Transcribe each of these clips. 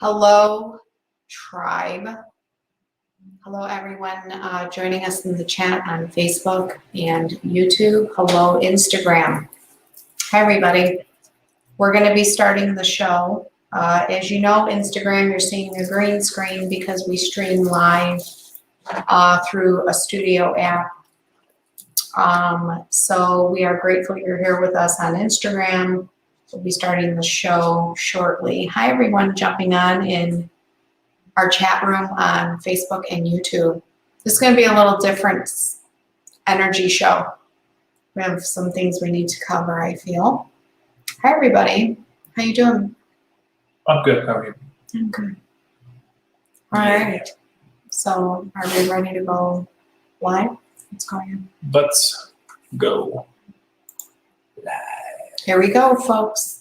Hello, tribe. Hello, everyone joining us in the chat on Facebook and YouTube. Hello, Instagram. Hi, everybody. We're going to be starting the show. As you know, Instagram, you're seeing a green screen because we stream live through a studio app. So we are grateful you're here with us on Instagram. We'll be starting the show shortly. Hi, everyone jumping on in our chat room on Facebook and YouTube. This is going to be a little different energy show. We have some things we need to cover, I feel. Hi, everybody. How you doing? I'm good. How are you? I'm good. All right. So are we ready to go live? What's going on? Let's go live. Here we go, folks.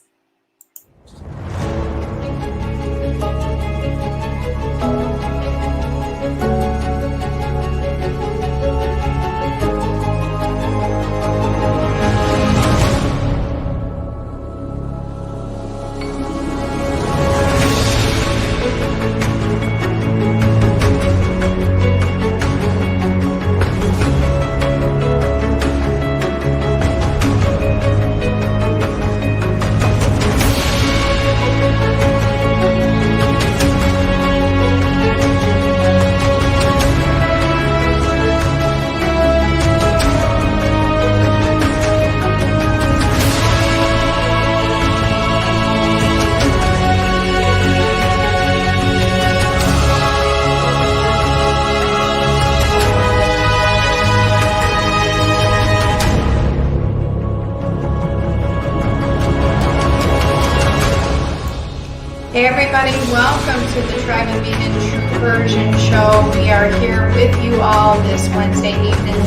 Hey everybody, welcome to the Tribe and Vegan True Version Show. We are here with you all this Wednesday evening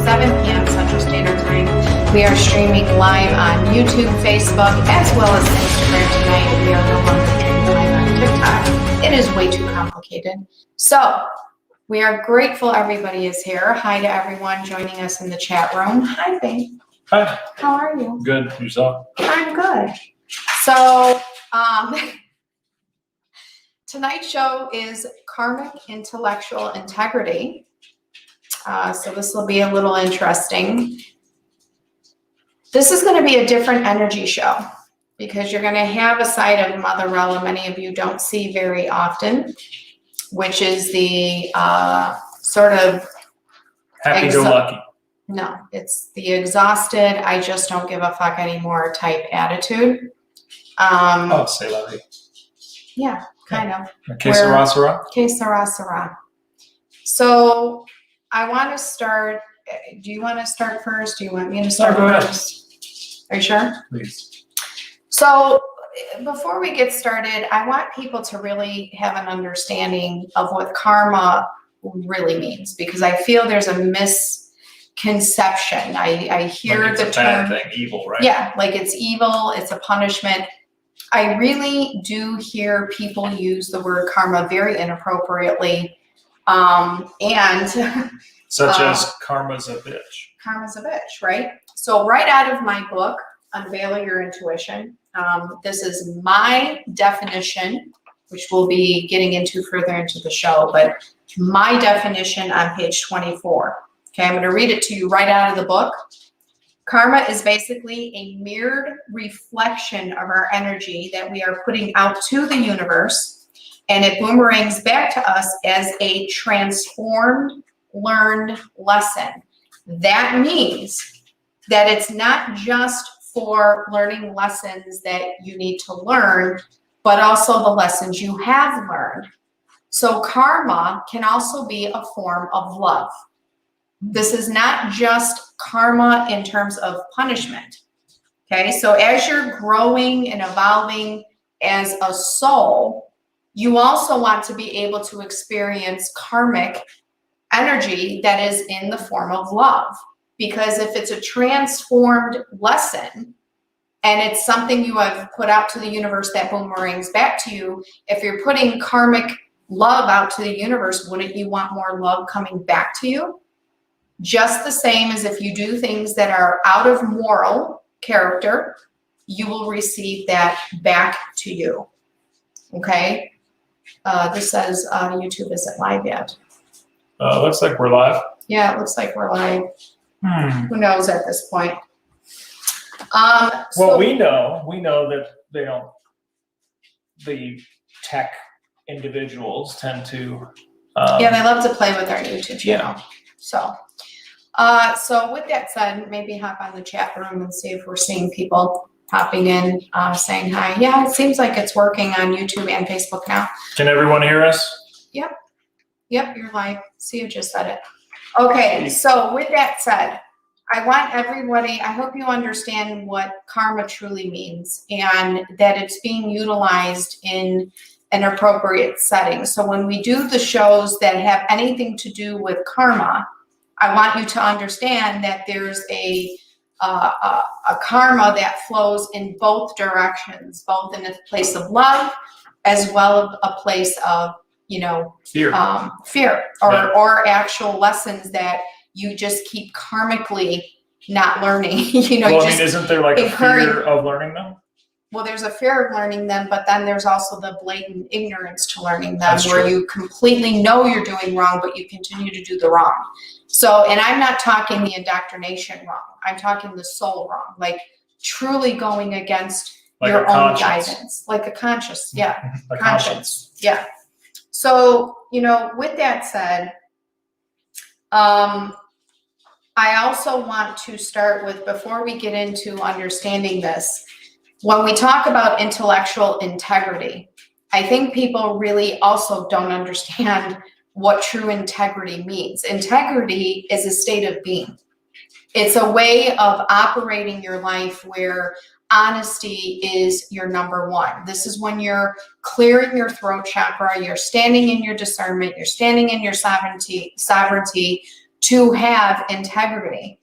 7 p.m. Central Standard Time. We are streaming live on YouTube, Facebook, as well as Instagram tonight. We are no longer streaming live on TikTok. It is way too complicated. So we are grateful everybody is here. Hi to everyone joining us in the chat room. Hi, babe. Hi. How are you? Good. Yourself? I'm good. So tonight's show is Karmic Intellectual Integrity. So this will be a little interesting. This is going to be a different energy show because you're going to have a side of Motherella many of you don't see very often, which is the sort of happy-go-lucky. No, it's the exhausted, I just don't give a fuck anymore type attitude. Say la vie. Yeah, kind of. Que sera, sera? Que sera, sera. So I want to start. Do you want to start first? Do you want me to start first? Are you sure? Please. So before we get started, I want people to really have an understanding of what karma really means because I feel there's a misconception. I hear like the term bad thing, evil, right? Yeah, like it's evil, it's a punishment. I really do hear people use the word karma very inappropriately, and such as karma's a bitch. Karma's a bitch, right? So right out of my book, Unveil Your Intuition, this is my definition, which we'll be getting into further into the show, but my definition on page 24. Okay, I'm going to read it to you right out of the book. Karma is basically a mirrored reflection of our energy that we are putting out to the universe, and it boomerangs back to us as a transformed, learned lesson. That means that it's not just for learning lessons that you need to learn, but also the lessons you have learned. So karma can also be a form of love. This is not just karma in terms of punishment. Okay, so as you're growing and evolving as a soul, you also want to be able to experience karmic energy that is in the form of love. Because if it's a transformed lesson and it's something you have put out to the universe that boomerangs back to you, if you're putting karmic love out to the universe, wouldn't you want more love coming back to you? Just the same as if you do things that are out of moral character, you will receive that back to you. Okay. This says YouTube isn't live yet. Looks like we're live. Yeah, it looks like we're live. Who knows at this point? Well, we know that the tech individuals tend to. Yeah, they love to play with our YouTube channel. So with that said, maybe hop on the chat room and see if we're seeing people popping in, saying hi. Yeah, it seems like it's working on YouTube and Facebook now. Can everyone hear us? Yep, you're live. See, you just said it. Okay, so with that said, I want everybody, I hope you understand what karma truly means and that it's being utilized in an appropriate setting. So when we do the shows that have anything to do with karma, I want you to understand that there's a karma that flows in both directions, both in a place of love as well as a place of, fear or actual lessons that you just keep karmically not learning. Isn't there like a fear of learning them? Well, there's a fear of learning them, but then there's also the blatant ignorance to learning them. That's where true. You completely know you're doing wrong, but you continue to do the wrong. So, and I'm not talking the indoctrination wrong. I'm talking the soul wrong, like truly going against your own guidance, like a conscious, conscience. Yeah. So, with that said, I also want to start with, before we get into understanding this, when we talk about intellectual integrity, I think people really also don't understand what true integrity means. Integrity is a state of being. It's a way of operating your life where honesty is your number one. This is when you're clearing your throat chakra, you're standing in your discernment, you're standing in your sovereignty to have integrity.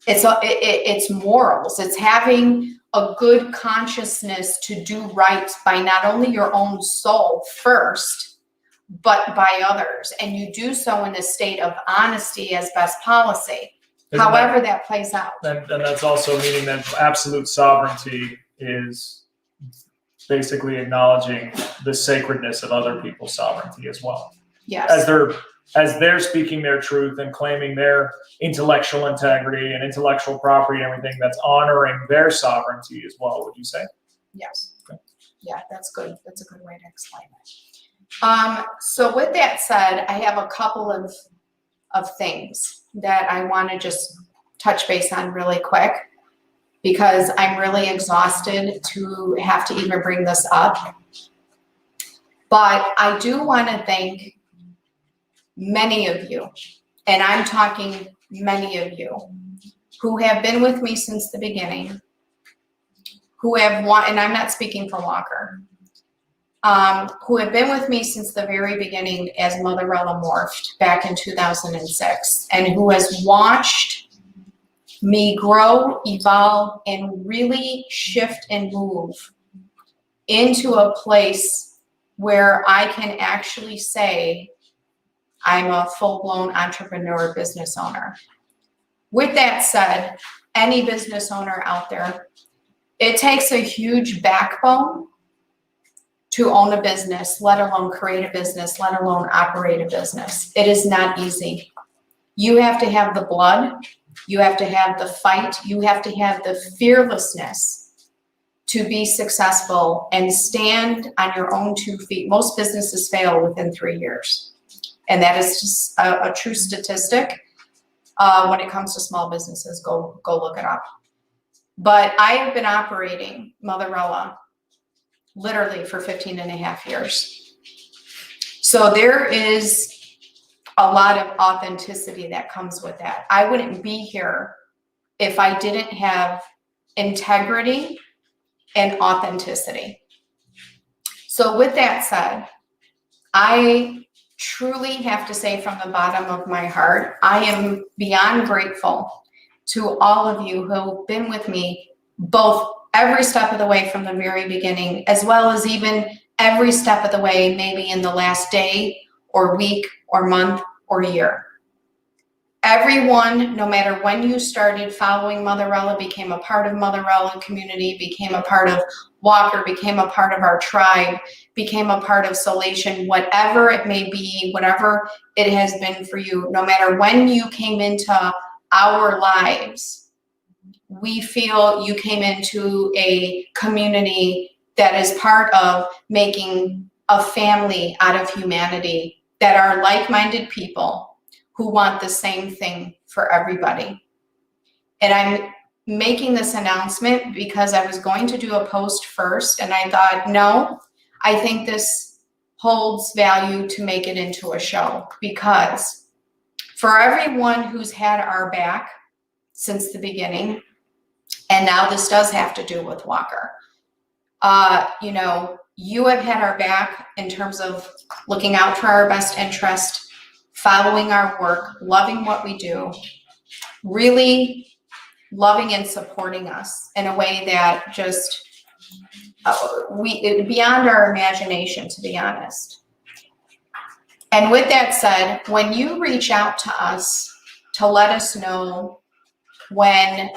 It's morals. It's having a good consciousness to do right by not only your own soul first, but by others. And you do so in a state of honesty as best policy. However that plays out. And that's also meaning that absolute sovereignty is basically acknowledging the sacredness of other people's sovereignty as well. Yes. As they're speaking their truth and claiming their intellectual integrity and intellectual property and everything, that's honoring their sovereignty as well, would you say? Yes. Okay. Yeah, that's good. That's a good way to explain it. So with that said, I have a couple of things that I want to just touch base on really quick, because I'm really exhausted to have to even bring this up. But I do want to thank many of you, and I'm talking many of you, who have been with me since the beginning, who have and I'm not speaking for Walker, who have been with me since the very beginning as Motherella morphed back in 2006, and who has watched me grow, evolve, and really shift and move into a place where I can actually say I'm a full-blown entrepreneur, business owner. With that said, any business owner out there, it takes a huge backbone to own a business, let alone create a business, let alone operate a business. It is not easy. You have to have the blood, you have to have the fight, you have to have the fearlessness to be successful and stand on your own 2 feet. Most businesses fail within 3 years. And that is just a true statistic when it comes to small businesses. Go look it up. But I have been operating Motherella literally for 15 and a half years. So there is a lot of authenticity that comes with that. I wouldn't be here if I didn't have integrity and authenticity. So with that said, I truly have to say from the bottom of my heart, I am beyond grateful to all of you who have been with me both every step of the way from the very beginning, as well as even every step of the way, maybe in the last day or week or month or year. Everyone, no matter when you started following Motherella, became a part of Motherella community, became a part of Walker, became a part of our tribe, became a part of Solation, whatever it may be, whatever it has been for you, no matter when you came into our lives, we feel you came into a community that is part of making a family out of humanity, that are like-minded people who want the same thing for everybody. And I'm making this announcement because I was going to do a post first, and I thought, no, I think this holds value to make it into a show, because for everyone who's had our back since the beginning, and now this does have to do with Walker, you know, you have had our back in terms of looking out for our best interest, following our work, loving what we do, really loving and supporting us in a way that just beyond our imagination, to be honest. And with that said, when you reach out to us to let us know when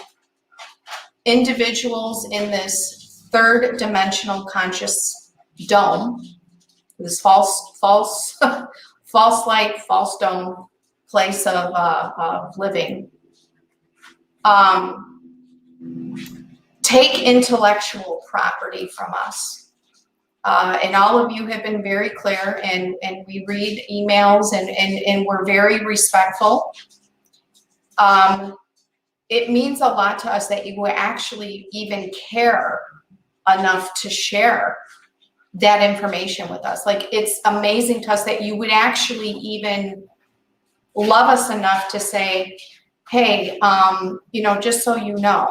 individuals in this third dimensional conscious dome, this false light, false dome place of living, take intellectual property from us. And all of you have been very clear, and we read emails, and we're very respectful. It means a lot to us that you actually even care enough to share that information with us. Like, it's amazing to us that you would actually even love us enough to say, hey, you know, just so you know,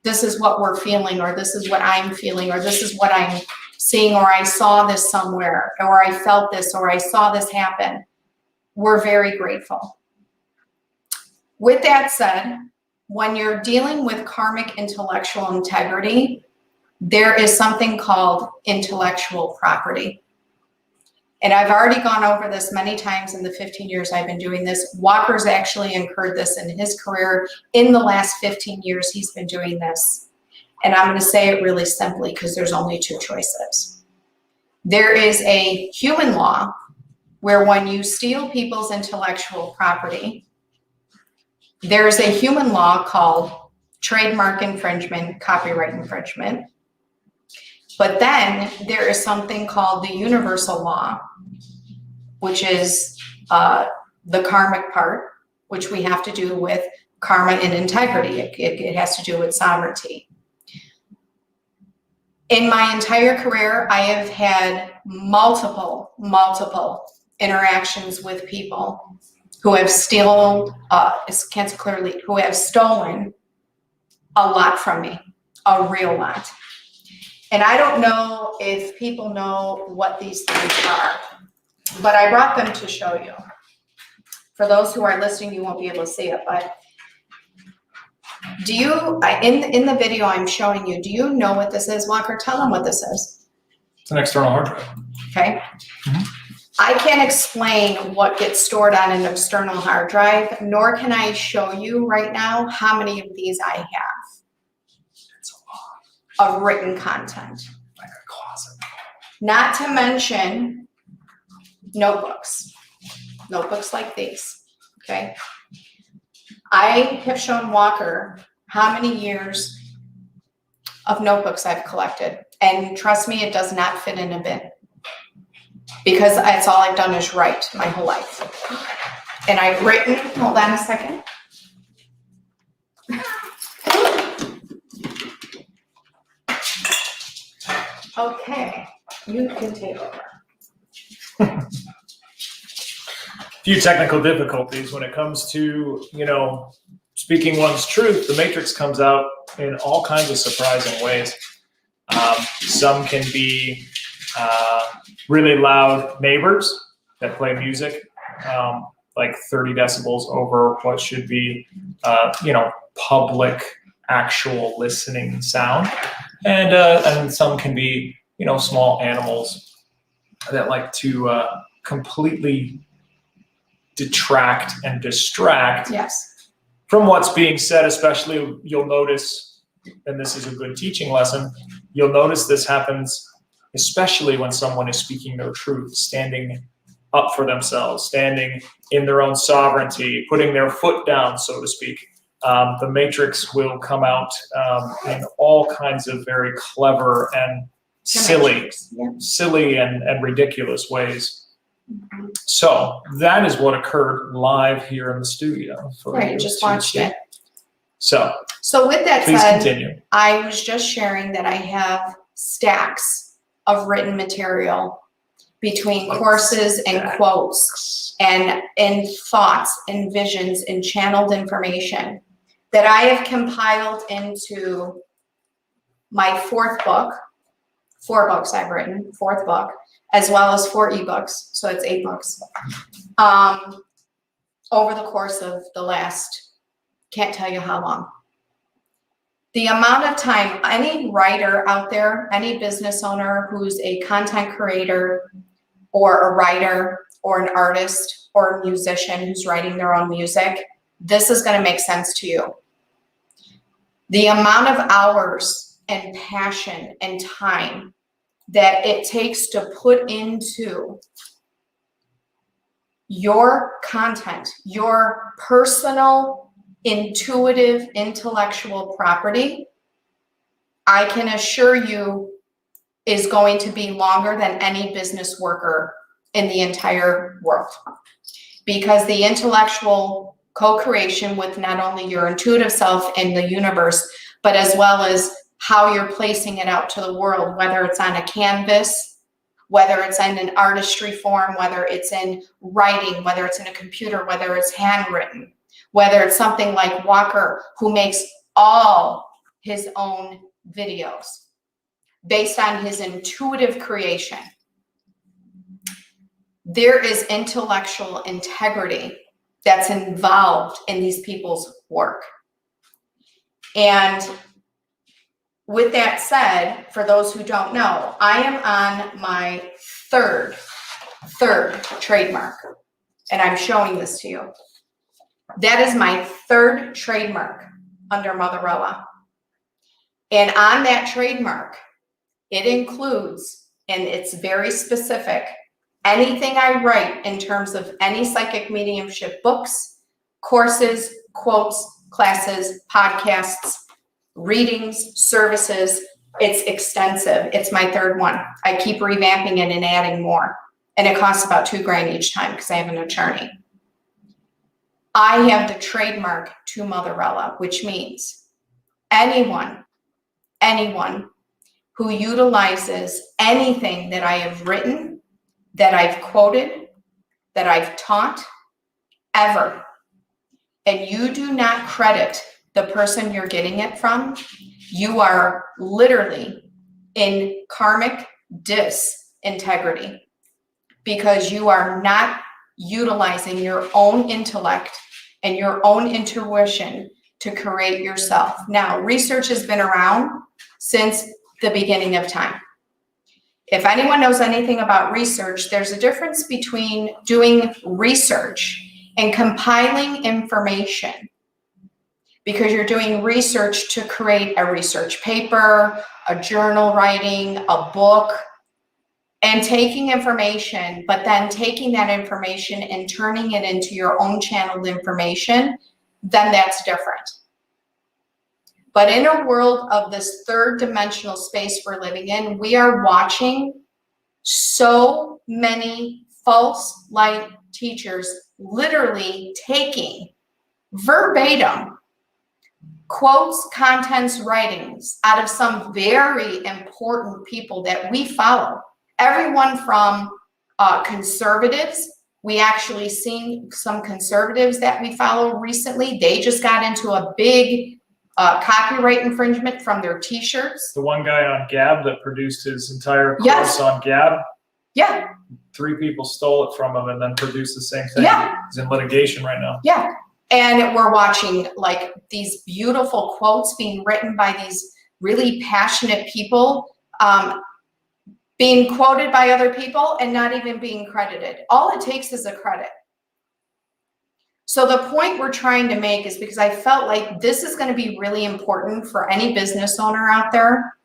this is what we're feeling, or this is what I'm feeling, or this is what I'm seeing, or I saw this somewhere, or I felt this, or I saw this happen. We're very grateful. With that said, when you're dealing with karmic intellectual integrity, there is something called intellectual property. And I've already gone over this many times in the 15 years I've been doing this. Walker's actually incurred this in his career. In the last 15 years, he's been doing this. And I'm going to say it really simply, because there's only two choices. There is a human law where when you steal people's intellectual property, there's a human law called trademark infringement, copyright infringement. But then there is something called the universal law, which is the karmic part, which we have to do with karma and integrity. It has to do with sovereignty. In my entire career, I have had multiple interactions with people who have stolen, who have stolen a lot from me, a real lot. And I don't know if people know what these things are, but I brought them to show you. For those who are listening, you won't be able to see it, but do you, in the video I'm showing you, do you know what this is, Walker? Tell them what this is. It's an external hard drive. Okay. Mm-hmm. I can't explain what gets stored on an external hard drive, nor can I show you right now how many of these I have. It's a lot of written content. like a closet. Not to mention notebooks like these, okay? I have shown Walker how many years of notebooks I've collected, and trust me, it does not fit in a bin, because that's all I've done is write my whole life. And I've written, hold on a second. Okay, you can take over. Few technical difficulties when it comes to, you know, speaking one's truth. The matrix comes out in all kinds of surprising ways. Some can be really loud neighbors that play music, like 30 decibels over what should be, you know, public, actual listening sound. And some can be, you know, small animals that like to completely detract and distract Yes. from what's being said. Especially, you'll notice, and this is a good teaching lesson, you'll notice this happens especially when someone is speaking their truth, standing up for themselves, standing in their own sovereignty, putting their foot down, so to speak. The matrix will come out in all kinds of very clever and silly and ridiculous ways. Mm-hmm. So that is what occurred live here in the studio. Right, just watched it. So with that please said, continue. I was just sharing that I have stacks of written material between courses and quotes and thoughts and visions and channeled information that I have compiled into my fourth book, 4 books I've written, 4th book, as well as 4 ebooks, so it's 8 books, over the course of the last, can't tell you how long. The amount of time any writer out there, any business owner who's a content creator or a writer or an artist or a musician who's writing their own music, this is going to make sense to you. The amount of hours and passion and time that it takes to put into your content, your personal, intuitive, intellectual property, I can assure you is going to be longer than any business worker in the entire world. Because the intellectual co-creation with not only your intuitive self and the universe, but as well as how you're placing it out to the world, whether it's on a canvas, whether it's in an artistry form, whether it's in writing, whether it's in a computer, whether it's handwritten, whether it's something like Walker, who makes all his own videos based on his intuitive creation. There is intellectual integrity that's involved in these people's work. And with that said, for those who don't know, I am on my third trademark, and I'm showing this to you. That is my 3rd trademark under Motherella. And on that trademark, it includes, and it's very specific, anything I write in terms of any psychic mediumship books, courses, quotes, classes, podcasts, readings, services. It's extensive. It's my 3rd one. I keep revamping it and adding more. And it costs about $2,000 each time because I have an attorney. I have the trademark to Motherella, which means anyone who utilizes anything that I have written, that I've quoted, that I've taught, ever, and you do not credit the person you're getting it from, you are literally in karmic disintegrity because you are not utilizing your own intellect and your own intuition to create yourself. Now, research has been around since the beginning of time. If anyone knows anything about research, there's a difference between doing research and compiling information, because you're doing research to create a research paper, a journal writing, a book, and taking information, but then taking that information and turning it into your own channeled information, then that's different. But in a world of this 3rd dimensional space we're living in, we are watching so many false light teachers literally taking verbatim quotes, contents, writings out of some very important people that we follow. Everyone from conservatives. We actually seen some conservatives that we follow recently. They just got into a big copyright infringement from their t-shirts. The one guy on Gab that produced his entire course on Gab. Yeah. 3 people stole it from him and then produced the same thing. Yeah. He's in litigation right now. Yeah. And we're watching like these beautiful quotes being written by these really passionate people, being quoted by other people and not even being credited. All it takes is a credit. So the point we're trying to make is because I felt like this is going to be really important for any business owner out there,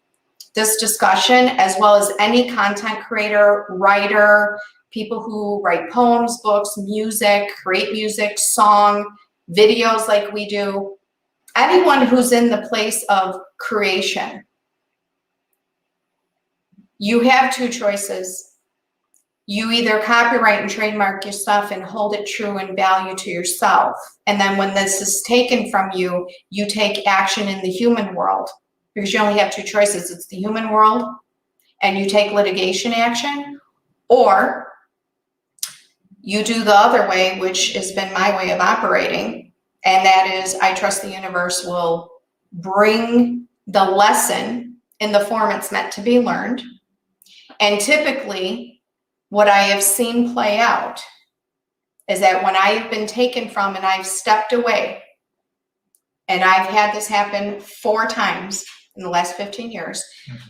this discussion, as well as any content creator, writer, people who write poems, books, music, create music, song, videos like we do, anyone who's in the place of creation. You have two choices. You either copyright and trademark your stuff and hold it true and value to yourself. And then when this is taken from you, you take action in the human world, because you only have two choices. It's the human world and you take litigation action, or you do the other way, which has been my way of operating. And that is, I trust the universe will bring the lesson in the form it's meant to be learned. And typically, what I have seen play out is that when I've been taken from and I've stepped away, and I've had this happen 4 times in the last 15 years,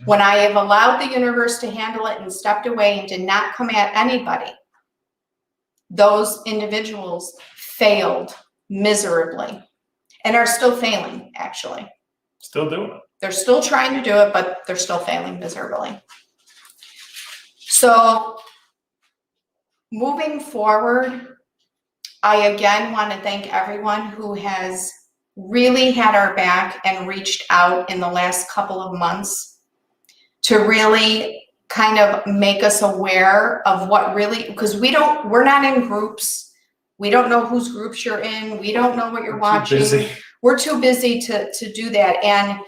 when I have allowed the universe to handle it and stepped away and did not come at anybody, those individuals failed miserably and are still failing, actually. Still doing it. They're still trying to do it, but they're still failing miserably. So moving forward, I again want to thank everyone who has really had our back and reached out in the last couple of months to really kind of make us aware of what really, because we're not in groups. We don't know whose groups you're in. We don't know what you're watching. We're too busy to do that. And,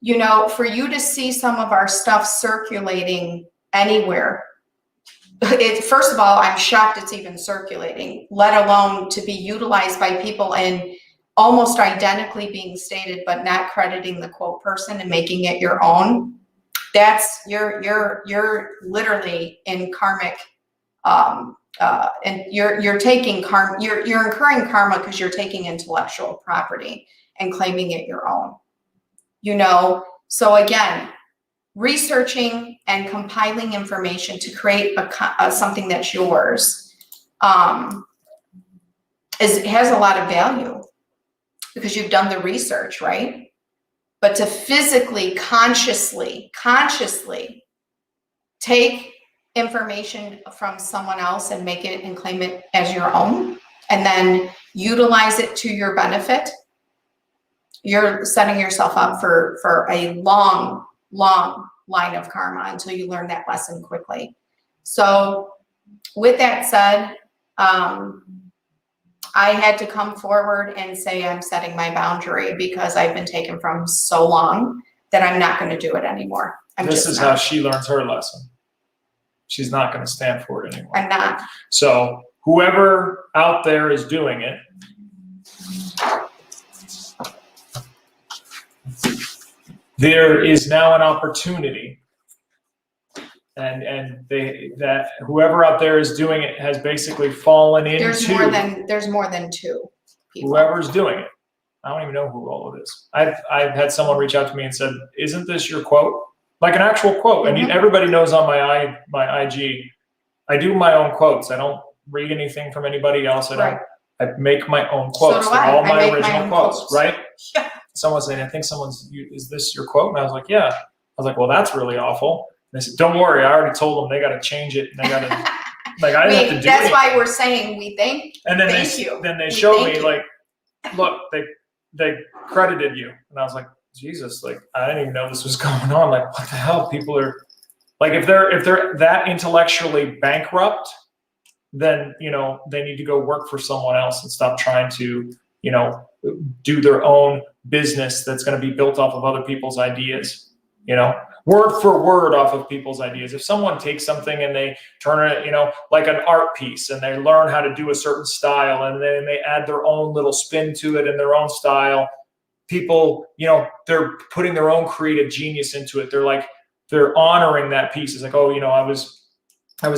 you know, for you to see some of our stuff circulating anywhere, first of all, I'm shocked it's even circulating, let alone to be utilized by people and almost identically being stated, but not crediting the quote person and making it your own. That's, you're literally in karmic, and you're taking karma, you're incurring karma because you're taking intellectual property and claiming it your own, you know? So again, researching and compiling information to create something that's yours has a lot of value because you've done the research, right? But to physically, consciously take information from someone else and make it and claim it as your own, and then utilize it to your benefit, you're setting yourself up for a long line of karma until you learn that lesson quickly. So with that said, I had to come forward and say I'm setting my boundary because I've been taken from so long that I'm not going to do it anymore. This is how she learns her lesson. She's not going to stand for it anymore. I'm not. So whoever out there is doing it, there is now an opportunity, and that whoever out there is doing it has basically fallen into. There's more than 2 people. Whoever's doing it, I don't even know who all it is. I've had someone reach out to me and said, "Isn't this your quote?" Like an actual quote. And everybody knows on my IG, I do my own quotes. I don't read anything from anybody else. I make my own quotes. So do They're all my original own quotes, right? Yeah. Someone saying, I think is this your quote? And I was like, yeah. I was like, well, that's really awful. And they said, don't worry. I already told them they got to change it. And they got to, like, I didn't have to do That's anything. why we're saying we thank you. Then they showed me, like, look, they credited you. And I was like, Jesus, like, I didn't even know this was going on. Like, what the hell? People are, like, if they're that intellectually bankrupt, then, you know, they need to go work for someone else and stop trying to, you know, do their own business that's going to be built off of other people's ideas, you know, word for word off of people's ideas. If someone takes something and they turn it, you know, like an art piece, and they learn how to do a certain style, and then they add their own little spin to it in their own style, people, you know, they're putting their own creative genius into it. They're honoring that piece. It's like, oh, you know, I was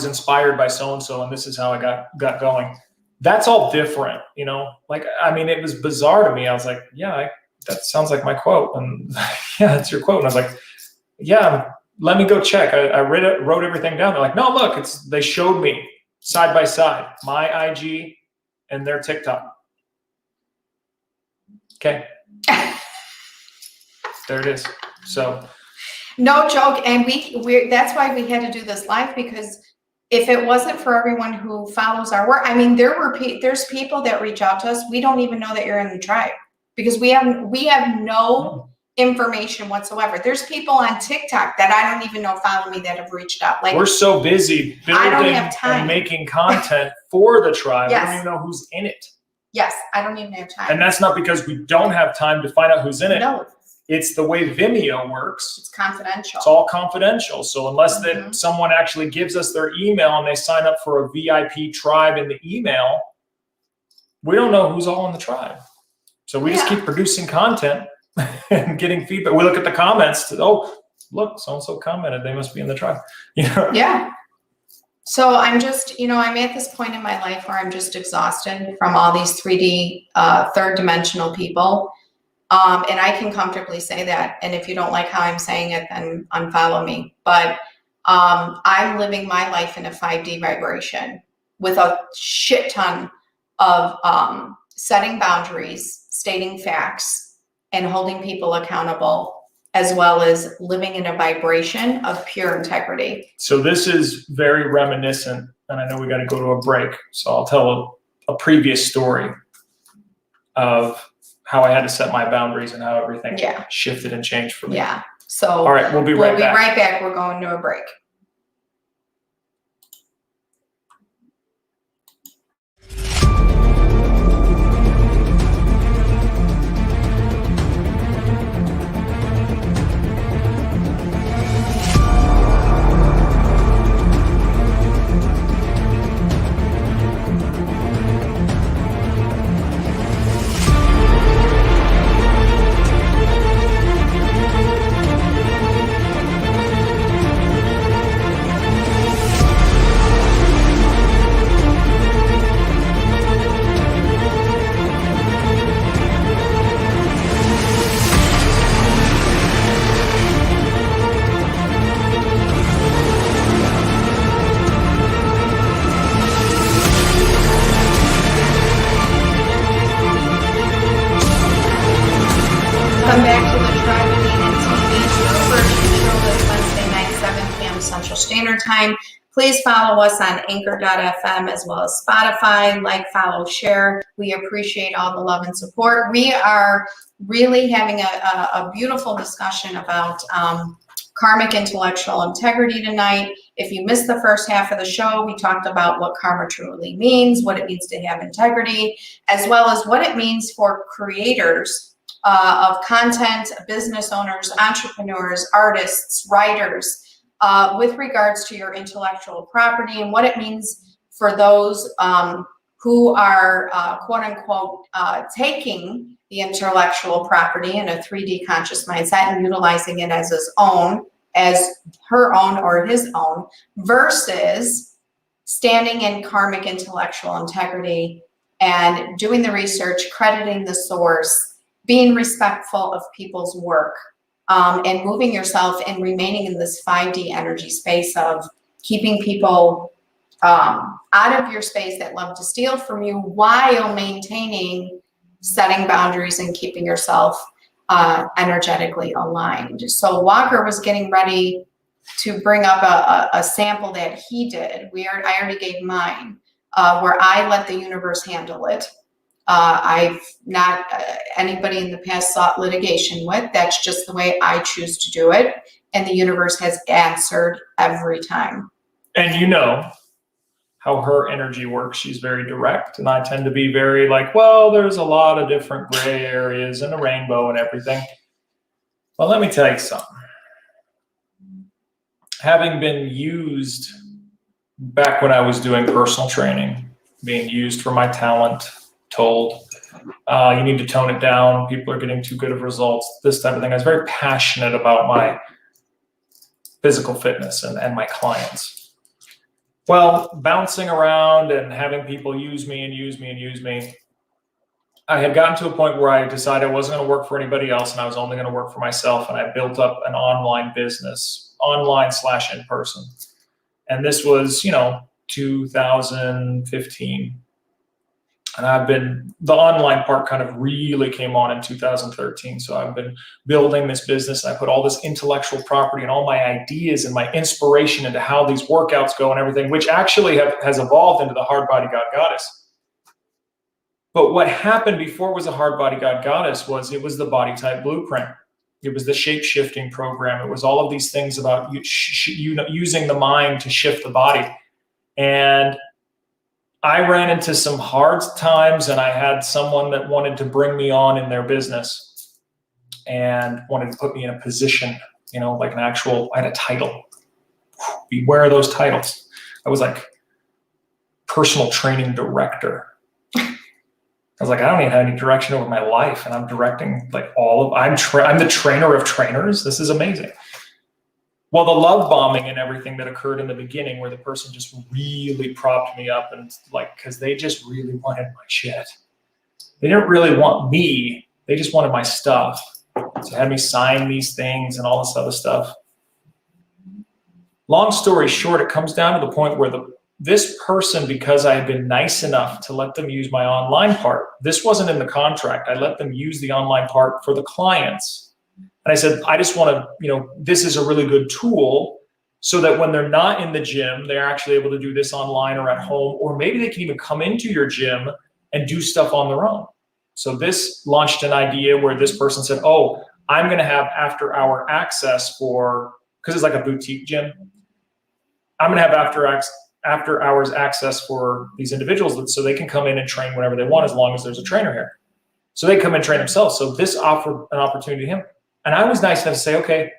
inspired by so-and-so, and this is how I got going. That's all different, you know? Like, I mean, it was bizarre to me. I was like, yeah, that sounds like my quote. And yeah, that's your quote. And I was like, yeah, let me go check. I wrote everything down. They're like, no, look, they showed me side by side, my IG and their TikTok. Okay. There it is. So no joke. And we're that's why we had to do this live, because if it wasn't for everyone who follows our work, I mean, there's people that reach out to us. We don't even know that you're in the tribe, because we have no information whatsoever. There's people on TikTok that I don't even know follow me that have reached out. Like, we're so busy I don't building have time. and making content for the tribe. Yes. We don't even know who's in it. Yes, I don't even have time. And that's not because we don't have time to find out who's in it. No, It's the way Vimeo works. it's confidential. It's all confidential. So unless that someone actually gives us their email and they sign up for a VIP tribe in the email, we don't know who's all in the tribe. So we just keep producing content and getting feedback. We look at the comments. Oh, look, so-and-so commented. They must be in the tribe. You know? Yeah. So I'm just, I'm at this point in my life where I'm just exhausted from all these 3D, third dimensional people. And I can comfortably say that. And if you don't like how I'm saying it, then unfollow me. But I'm living my life in a 5D vibration with a shit ton of setting boundaries, stating facts, and holding people accountable, as well as living in a vibration of pure integrity. So this is very reminiscent, and I know we got to go to a break. So I'll tell a previous story of how I had to set my boundaries and how everything shifted and changed for me. Yeah. So all right, we'll be right back. We're going to a break. Welcome back to the Tribe of Eden TV True Version show this Wednesday night, 7 p.m. Central Standard Time. Please follow us on Anchor.fm as well as Spotify. Like, follow, share. We appreciate all the love and support. We are really having a beautiful discussion about karmic intellectual integrity tonight. If you missed the first half of the show, we talked about what karma truly means, what it means to have integrity, as well as what it means for creators of content, business owners, entrepreneurs, artists, writers, with regards to your intellectual property and what it means for those who are quote unquote taking the intellectual property in a 3D conscious mindset and utilizing it as his own, as her own or his own, versus standing in karmic intellectual integrity and doing the research, crediting the source, being respectful of people's work, and moving yourself and remaining in this 5D energy space of keeping people out of your space that love to steal from you while maintaining setting boundaries and keeping yourself energetically aligned. So Walker was getting ready to bring up a sample that he did. I already gave mine, where I let the universe handle it. I've not anybody in the past sought litigation with. That's just the way I choose to do it. And the universe has answered every time. And you know how her energy works. She's very direct. And I tend to be very like, well, there's a lot of different gray areas and a rainbow and everything. Well, let me tell you something. Having been used back when I was doing personal training, being used for my talent, told you need to tone it down, people are getting too good of results, this type of thing. I was very passionate about my physical fitness and my clients. Well, bouncing around and having people use me, I had gotten to a point where I decided I wasn't going to work for anybody else and I was only going to work for myself, and I built up an online business, online/in person. And this was, 2015. And the online part kind of really came on in 2013. So I've been building this business, and I put all this intellectual property and all my ideas and my inspiration into how these workouts go and everything, which actually has evolved into the Hard Body God Goddess. But what happened before it was a Hard Body God Goddess was it was the body type blueprint. It was the shape shifting program. It was all of these things about using the mind to shift the body. And I ran into some hard times, and I had someone that wanted to bring me on in their business and wanted to put me in a position, like I had a title. Beware of those titles. I was like personal training director. I was like, I don't even have any direction over my life, and I'm directing like I'm the trainer of trainers. This is amazing. Well, the love bombing and everything that occurred in the beginning, where the person just really propped me up, and because they just really wanted my shit. They didn't really want me. They just wanted my stuff. So they had me sign these things and all this other stuff. Long story short, it comes down to the point where this person, because I had been nice enough to let them use my online part, this wasn't in the contract. I let them use the online part for the clients. And I said, I just want to, this is a really good tool so that when they're not in the gym, they're actually able to do this online or at home, or maybe they can even come into your gym and do stuff on their own. So this launched an idea where this person said, oh, I'm going to have after hour access because it's like a boutique gym. I'm going to have after hours access for these individuals so they can come in and train whenever they want, as long as there's a trainer here. So they come and train themselves. So this offered an opportunity to him. And I was nice enough to say, okay,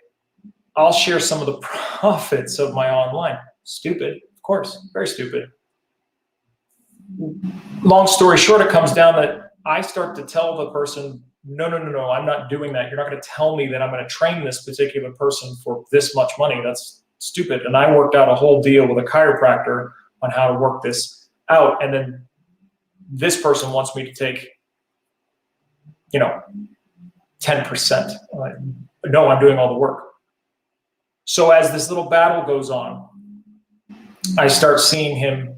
I'll share some of the profits of my online. Stupid, of course, very stupid. Long story short, it comes down that I start to tell the person, no, I'm not doing that. You're not going to tell me that I'm going to train this particular person for this much money. That's stupid. And I worked out a whole deal with a chiropractor on how to work this out. And then this person wants me to take, 10%. No, I'm doing all the work. So as this little battle goes on, I start seeing him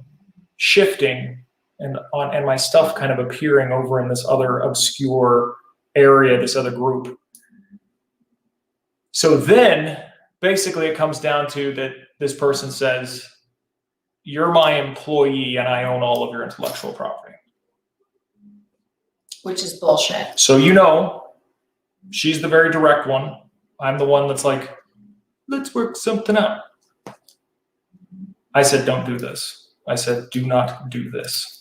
shifting and my stuff kind of appearing over in this other obscure area, this other group. So then basically it comes down to that this person says, you're my employee and I own all of your intellectual property. Which is bullshit. So she's the very direct one. I'm the one that's like, let's work something out. I said, don't do this. I said, do not do this.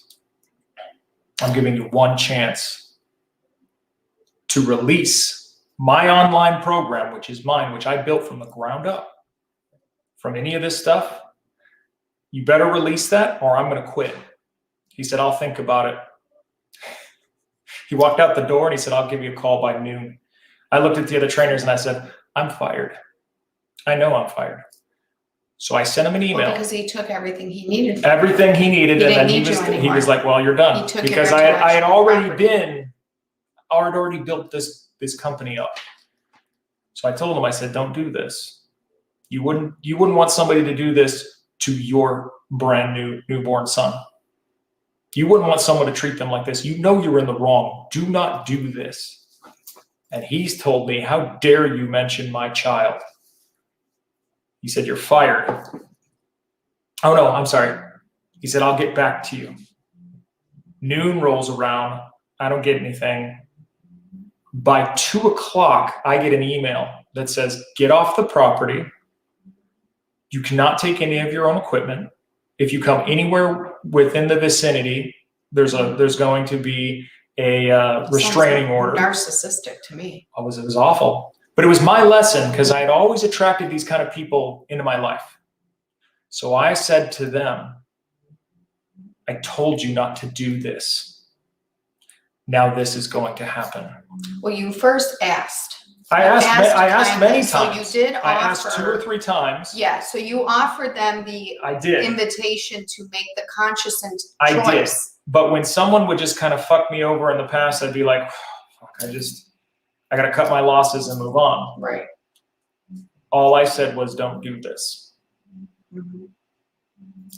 I'm giving you one chance to release my online program, which is mine, which I built from the ground up. From any of this stuff, you better release that or I'm going to quit. He said, I'll think about it. He walked out the door and he said, I'll give you a call by noon. I looked at the other trainers and I said, I'm fired. I know I'm fired. So I sent him an email. Well, because he took everything he needed. Everything he needed. And then he was like, well, you're done. Because I had already built this company up. So I told him, I said, don't do this. You wouldn't want somebody to do this to your brand new newborn son. You wouldn't want someone to treat them like this. You're in the wrong. Do not do this. And he's told me, how dare you mention my child? He said, you're fired. Oh, no, I'm sorry. He said, I'll get back to you. Noon rolls around. I don't get anything. By 2:00, I get an email that says, get off the property. You cannot take any of your own equipment. If you come anywhere within the vicinity, there's going to be a restraining order. Narcissistic to me. It was awful. But it was my lesson because I had always attracted these kind of people into my life. So I said to them, I told you not to do this. Now this is going to happen. Well, you first asked. I asked many times. So you did offer. I asked 2 or 3 times. Yeah, so you offered them the invitation to make the conscious choice. I did. But when someone would just kind of fuck me over in the past, I'd be like, fuck, I got to cut my losses and move on. Right. All I said was, don't do this. Mm-hmm.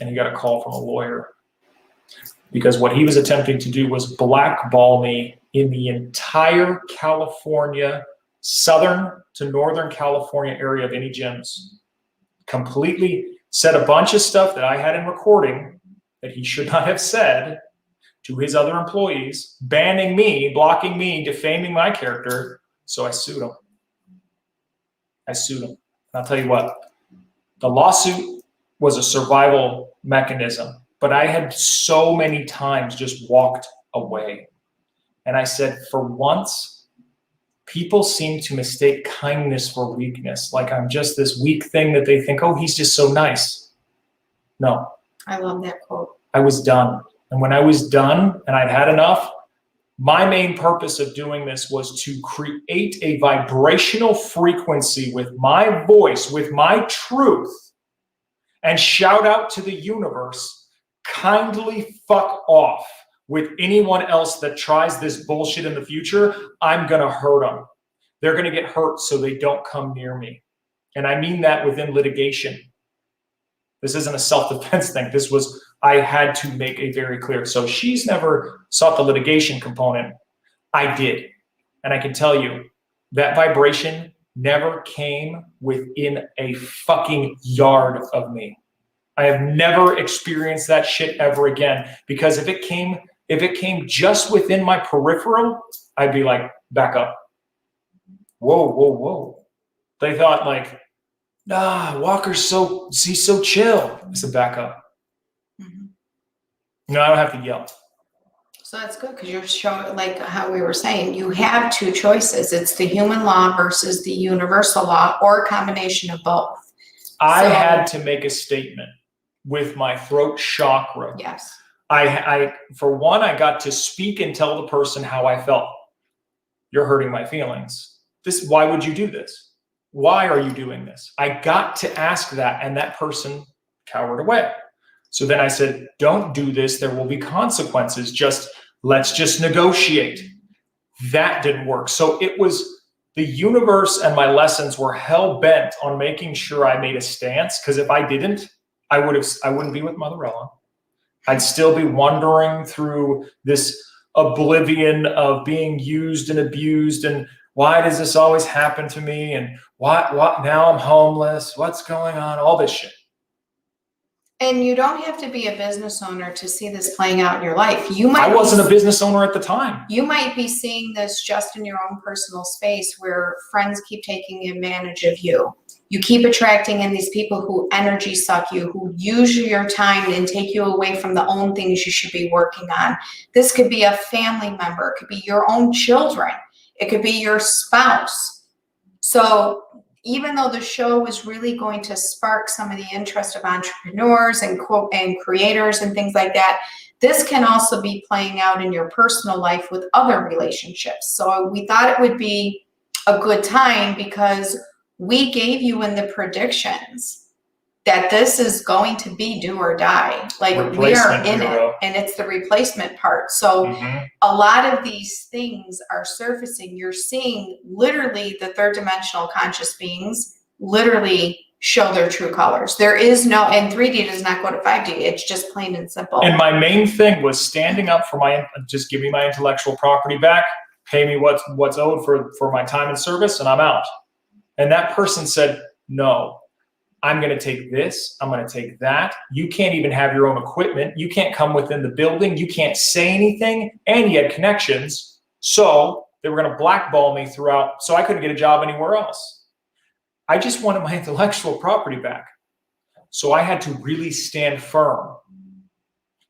And he got a call from a lawyer. because what he was attempting to do was blackball me in the entire California, Southern to Northern California area of any gyms. Completely said a bunch of stuff that I had in recording that he should not have said to his other employees, banning me, blocking me, defaming my character. So I sued him. And I'll tell you what, the lawsuit was a survival mechanism, but I had so many times just walked away. And I said, for once, people seem to mistake kindness for weakness. Like I'm just this weak thing that they think, oh, he's just so nice. No. I love that quote. I was done. And when I was done and I'd had enough, my main purpose of doing this was to create a vibrational frequency with my voice, with my truth, and shout out to the universe, kindly fuck off with anyone else that tries this bullshit in the future. I'm going to hurt them. They're going to get hurt so they don't come near me. And I mean that within litigation. This isn't a self-defense thing. This was, I had to make a very clear. So she's never sought the litigation component. I did. And I can tell you that vibration never came within a fucking yard of me. I have never experienced that shit ever again, because if it came just within my peripheral, I'd be like, back up. Whoa, whoa, whoa. They thought like, nah, Walker's he's so chill. I said, back up. Mm-hmm. No, I don't have to yell. So that's good, because you're showing, like how we were saying, you have two choices. It's the human law versus the universal law, or a combination of both. I had to make a statement with my throat chakra. Yes. I for one, I got to speak and tell the person how I felt. You're hurting my feelings. Why would you do this? Why are you doing this? I got to ask that, and that person cowered away. So then I said, don't do this. There will be consequences. Let's just negotiate. That didn't work. So it was the universe, and my lessons were hell bent on making sure I made a stance. Because if I didn't, I wouldn't be with Motherella. I'd still be wandering through this oblivion of being used and abused, and why does this always happen to me? And what now I'm homeless. What's going on? All this shit. And you don't have to be a business owner to see this playing out in your life. I wasn't a business owner at the time. You might be seeing this just in your own personal space, where friends keep taking advantage of you. You keep attracting in these people who energy suck you, who use your time and take you away from the own things you should be working on. This could be a family member. It could be your own children. It could be your spouse. So even though the show is really going to spark some of the interest of entrepreneurs and creators and things like that, this can also be playing out in your personal life with other relationships. So we thought it would be a good time, because we gave you in the predictions that this is going to be do or die. Like, we are in it, and it's the replacement part. So a lot of these things are surfacing. You're seeing literally the third dimensional conscious beings literally show their true colors. There is no, and 3D does not go to 5D. It's just plain and simple. And my main thing was standing up for just give me my intellectual property back, pay me what's owed for my time and service, and I'm out. And that person said, no, I'm going to take this. I'm going to take that. You can't even have your own equipment. You can't come within the building. You can't say anything. And he had connections. So they were going to blackball me throughout. So I couldn't get a job anywhere else. I just wanted my intellectual property back. So I had to really stand firm.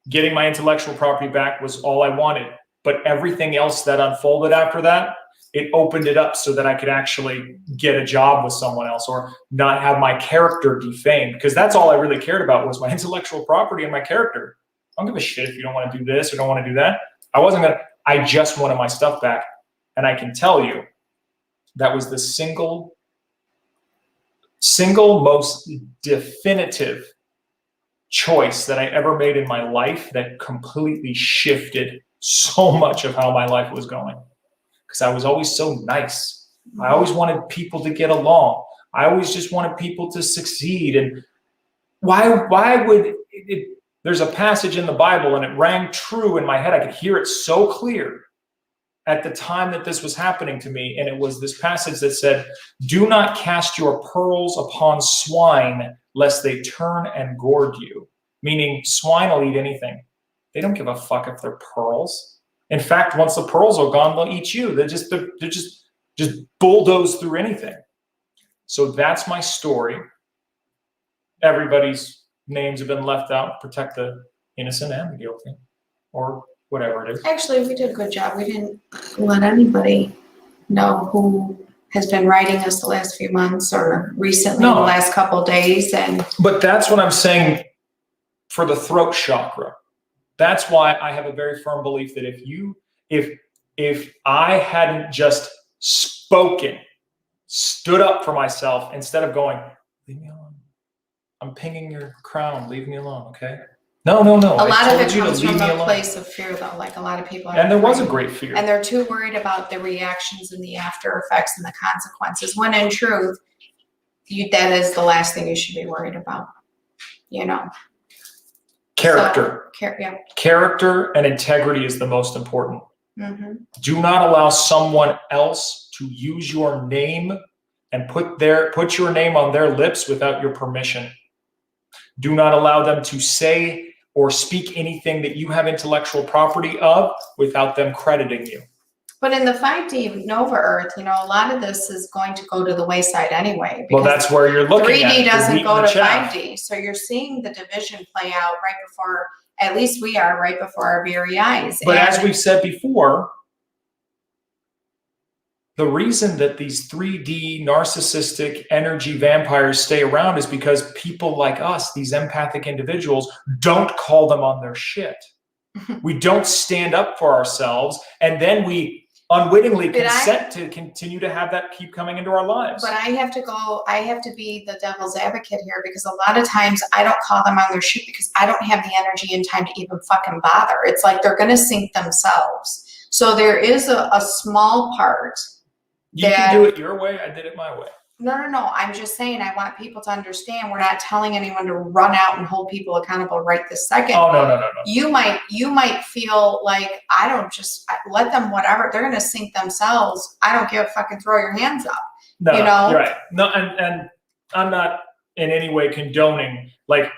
Getting my intellectual property back was all I wanted. But everything else that unfolded after that, it opened it up so that I could actually get a job with someone else, or not have my character defamed. Because that's all I really cared about, was my intellectual property and my character. I don't give a shit if you don't want to do this or don't want to do that. I just wanted my stuff back. And I can tell you, that was the single most definitive choice that I ever made in my life that completely shifted so much of how my life was going. Because I was always so nice. I always wanted people to get along. I always just wanted people to succeed. And why would it, There's a passage in the Bible, and it rang true in my head. I could hear it so clear at the time that this was happening to me. And it was this passage that said, do not cast your pearls upon swine, lest they turn and gored you. Meaning swine will eat anything. They don't give a fuck if they're pearls. In fact, once the pearls are gone, they'll eat you. They're just bulldoze through anything. So that's my story. Everybody's names have been left out to protect the innocent and the guilty, or whatever it is. Actually, we did a good job. We didn't let anybody know who has been writing us the last few months or recently in the last couple of days. But that's what I'm saying for the throat chakra. That's why I have a very firm belief that if I hadn't just spoken, stood up for myself instead of going, leave me alone. I'm pinging your crown. Leave me alone, okay? No. A lot of it comes from a place of fear, though. Like a lot of people are and there was a great fear. And they're too worried about the reactions and the after effects and the consequences. When in truth, that is the last thing you should be worried about. You know. Character. Yeah. Character and integrity is the most important. Mm-hmm. Do not allow someone else to use your name and put your name on their lips without your permission. Do not allow them to say or speak anything that you have intellectual property of without them crediting you. But in the 5D Nova Earth, a lot of this is going to go to the wayside anyway. Well, that's where you're looking 3D at. doesn't go to 5D. So you're seeing the division play out right before, at least we are, right before our very eyes. But as we've said before, the reason that these 3D narcissistic energy vampires stay around is because people like us, these empathic individuals, don't call them on their shit. We don't stand up for ourselves, and then we unwittingly consent to continue to have that keep coming into our lives. But I have to be the devil's advocate here, because a lot of times I don't call them on their shit because I don't have the energy and time to even fucking bother. It's like they're going to sink themselves. So there is a small part. You can do it your way. I did it my way. No. I'm just saying, I want people to understand we're not telling anyone to run out and hold people accountable right this second. Oh, no. You might feel like, let them, whatever. They're going to sink themselves. I don't give a fucking, throw your hands up. No, you're right. No, and I'm not in any way condoning, like,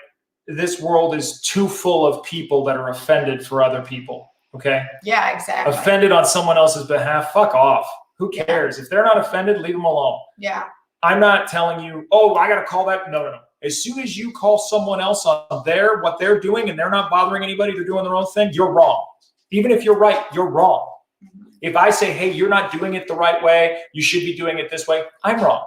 this world is too full of people that are offended for other people. Okay? Yeah, exactly. Offended on someone else's behalf, fuck off. Who cares? If they're not offended, leave them alone. Yeah. I'm not telling you, oh, I got to call that. No. As soon as you call someone else on what they're doing and they're not bothering anybody, they're doing their own thing, you're wrong. Even if you're right, you're wrong. Mm-hmm. If I say, hey, you're not doing it the right way, you should be doing it this way, I'm wrong.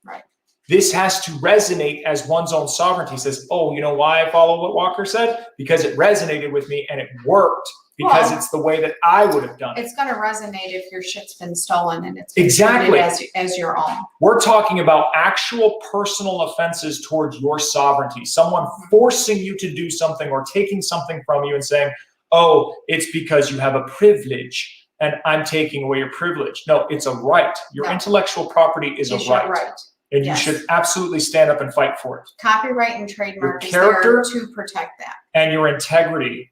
Right. This has to resonate as one's own sovereignty. Says, oh, you know why I follow what Walker said? Because it resonated with me and it worked. Because it's the way that I would have done it. It's going to resonate if your shit's been stolen and it's exactly as your own. We're talking about actual personal offenses towards your sovereignty. Someone forcing you to do something or taking something from you and saying, oh, it's because you have a privilege and I'm taking away your privilege. No, it's a right. Your intellectual property is a right. And you should absolutely stand up and fight for it. Copyright and trademark is there to protect that. And your integrity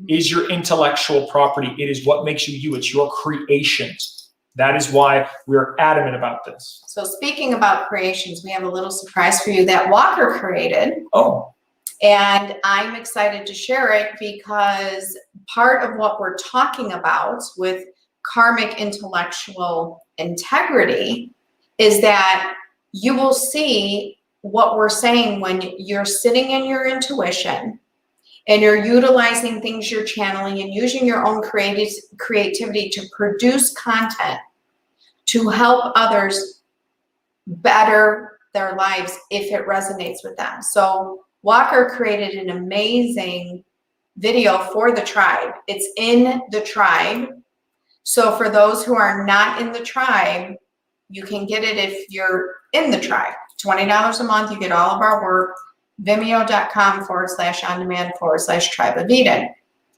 is your intellectual property. It is what makes you you. It's your creations. That is why we're adamant about this. So speaking about creations, we have a little surprise for you that Walker created. Oh. And I'm excited to share it because part of what we're talking about with karmic intellectual integrity is that you will see what we're saying when you're sitting in your intuition and you're utilizing things you're channeling and using your own creativity to produce content to help others better their lives if it resonates with them. So Walker created an amazing video for the tribe. It's in the tribe. So for those who are not in the tribe, you can get it if you're in the tribe. $20 a month, you get all of our work. Vimeo.com/on-demand/Tribe of Eden.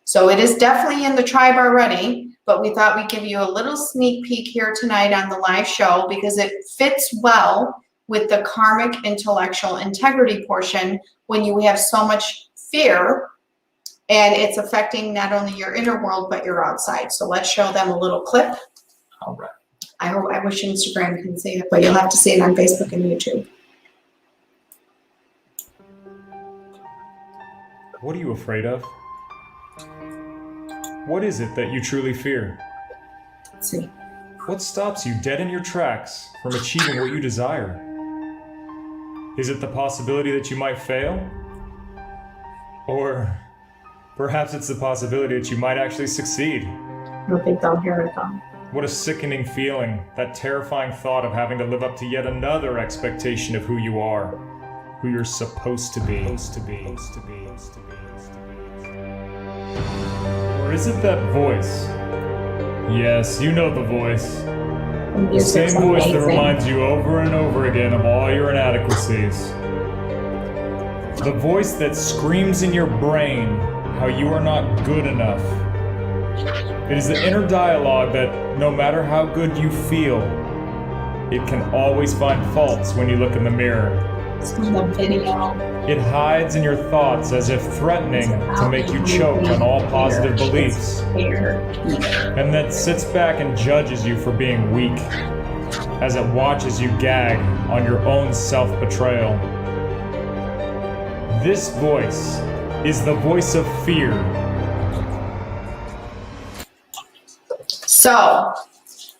So it is definitely in the tribe already, but we thought we'd give you a little sneak peek here tonight on the live show because it fits well with the karmic intellectual integrity portion when you have so much fear And it's affecting not only your inner world, but your outside. So let's show them a little clip. All right. I wish Instagram can see it, but you'll have to see it on Facebook and YouTube. What are you afraid of? What is it that you truly fear? Let's see. What stops you dead in your tracks from achieving what you desire? Is it the possibility that you might fail? Or perhaps it's the possibility that you might actually succeed? I don't think they'll hear it though. What a sickening feeling, that terrifying thought of having to live up to yet another expectation of who you are, who you're supposed to be. Or is it that voice? Yes, you know the voice. The same voice that reminds you over and over again of all your inadequacies. The voice that screams in your brain how you are not good enough. It is the inner dialogue that, no matter how good you feel, it can always find faults when you look in the mirror. It's from the video. It hides in your thoughts as if threatening to make you choke on all positive beliefs, and then sits back and judges you for being weak, as it watches you gag on your own self-betrayal. This voice is the voice of fear. So,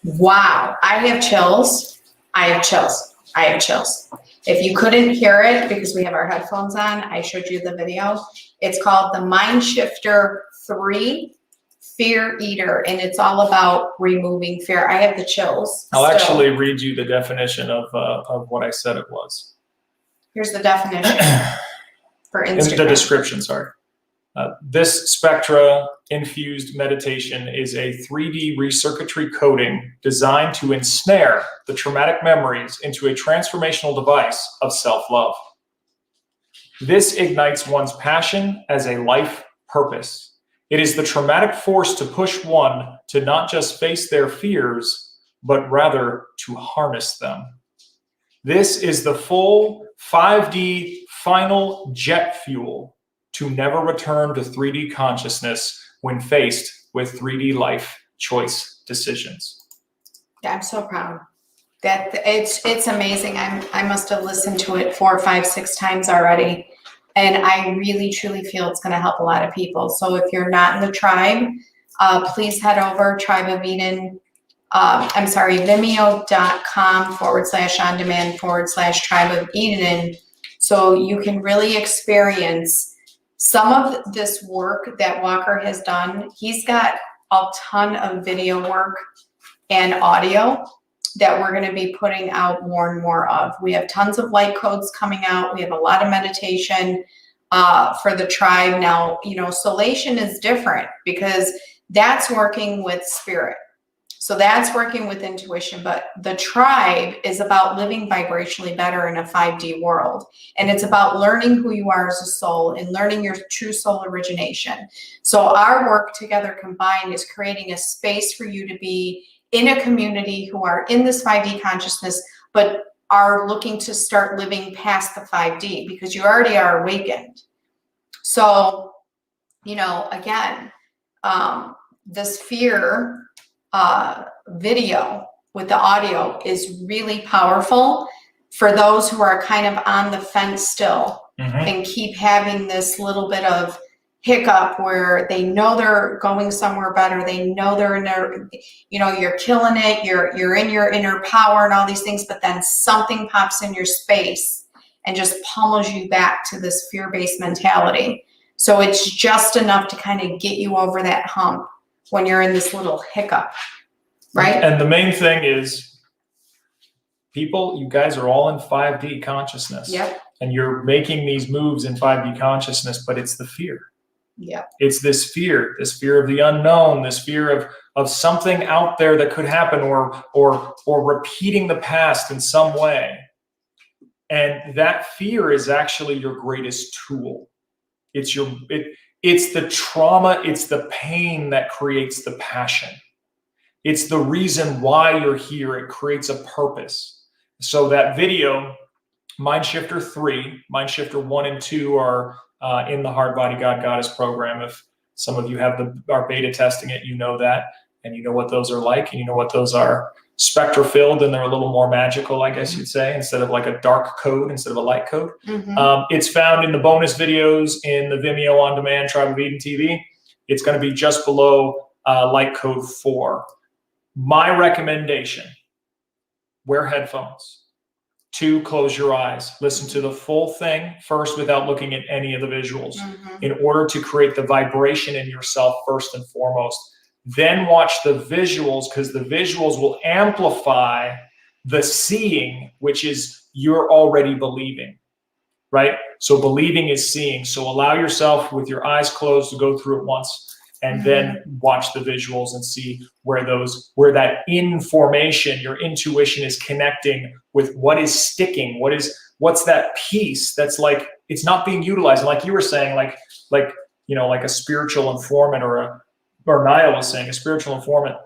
wow, I have chills. I have chills. I have chills. If you couldn't hear it because we have our headphones on, I showed you the video. It's called the Mind Shifter 3 Fear Eater, and it's all about removing fear. I have the chills. I'll still. actually read you the definition of what I said it was. Here's the definition for In Instagram. the description, sorry. This spectra-infused meditation is a 3D recircuitry coding designed to ensnare the traumatic memories into a transformational device of self-love. This ignites one's passion as a life purpose. It is the traumatic force to push one to not just face their fears, but rather to harness them. This is the full 5D final jet fuel to never return to 3D consciousness when faced with 3D life choice decisions. Yeah, I'm so proud. That it's amazing. I must have listened to it 4, 5, 6 times already. And I really, truly feel it's going to help a lot of people. So if you're not in the tribe, please head over Vimeo.com/on-demand/tribe of Eden. So you can really experience some of this work that Walker has done. He's got a ton of video work and audio that we're going to be putting out more and more of. We have tons of light codes coming out. We have a lot of meditation for the tribe. Now, solation is different because that's working with spirit. So that's working with intuition, but the tribe is about living vibrationally better in a 5D world. And it's about learning who you are as a soul and learning your true soul origination. So our work together combined is creating a space for you to be in a community who are in this 5D consciousness, but are looking to start living past the 5D because you already are awakened. So, again, this fear video with the audio is really powerful for those who are kind of on the fence still and keep having this little bit of hiccup where they know they're going somewhere better. They know they're in their, you're killing it. You're in your inner power and all these things, but then something pops in your space and just pummels you back to this fear-based mentality. So it's just enough to kind of get you over that hump when you're in this little hiccup, right? And the main thing is, people, you guys are all in 5D consciousness. Yep. And you're making these moves in 5D consciousness, but it's the fear. Yep. It's this fear of the unknown, this fear of something out there that could happen or repeating the past in some way. And that fear is actually your greatest tool. It's the trauma, it's the pain that creates the passion. It's the reason why you're here. It creates a purpose. So that video, Mind Shifter 3, Mind Shifter 1 and 2 are in the Heart Body God Goddess program. If some of you are beta testing it, you know that, and you know what those are like, and you know what those are spectra filled, and they're a little more magical, I guess you'd say, instead of like a dark code instead of a light code. It's found in the bonus videos in the Vimeo on demand Tribe of Eden TV. It's going to be just below light code 4. My recommendation: wear headphones. 2, close your eyes. Listen to the full thing first without looking at any of the visuals in order to create the vibration in yourself first and foremost. Then watch the visuals, because the visuals will amplify the seeing, which is you're already believing, right? So believing is seeing. So allow yourself with your eyes closed to go through it once, and then watch the visuals and see where that information, your intuition, is connecting with what is sticking, what's that piece that's like, it's not being utilized. And like you were saying, like a spiritual informant, or Niall was saying, a spiritual informant,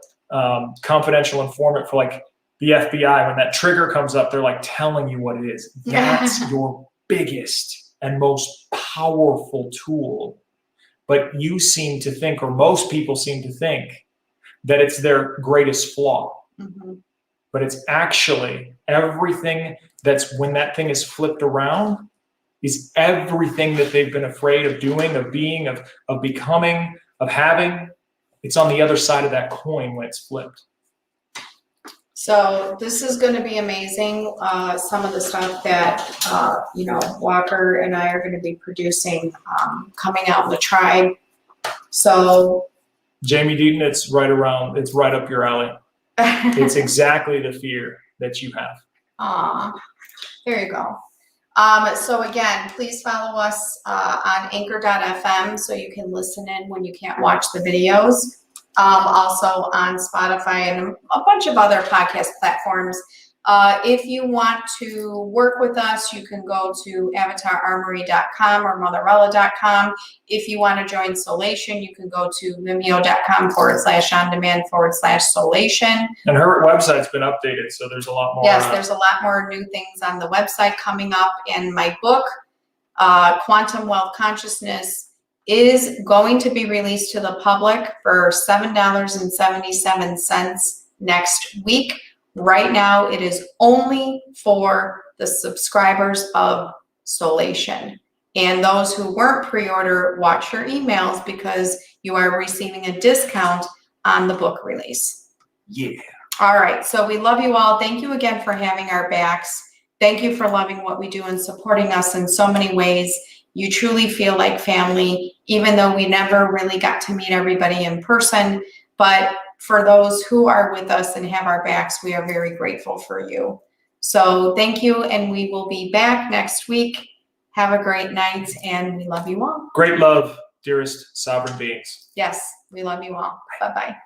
confidential informant for like the FBI. When that trigger comes up, they're like telling you what it is. That's your biggest and most powerful tool. But you seem to think, or most people seem to think, that it's their greatest flaw. But it's actually everything that's, when that thing is flipped around, is everything that they've been afraid of doing, of being, of becoming, of having. It's on the other side of that coin when it's flipped. So this is going to be amazing. Some of the stuff that, Walker and I are going to be producing, coming out in the tribe. So Jamie Deaton, it's right up your alley. It's exactly the fear that you have. There you go. So again, please follow us on anchor.fm so you can listen in when you can't watch the videos. Also on Spotify and a bunch of other podcast platforms. If you want to work with us, you can go to avatararmory.com or motherella.com. If you want to join Solation, you can go to vimeo.com/on-demand/Solation. And her website's been updated, so there's a lot more. Yes, there's a lot more new things on the website coming up. And my book, Quantum Wealth Consciousness, is going to be released to the public for $7.77 next week. Right now, it is only for the subscribers of Solation. And those who weren't pre-order, watch your emails, because you are receiving a discount on the book release. Yeah. All right. So we love you all. Thank you again for having our backs. Thank you for loving what we do and supporting us in so many ways. You truly feel like family, even though we never really got to meet everybody in person. But for those who are with us and have our backs, we are very grateful for you. So thank you, and we will be back next week. Have a great night, and we love you all. Great love, dearest sovereign beings. Yes, we love you all. Bye-bye.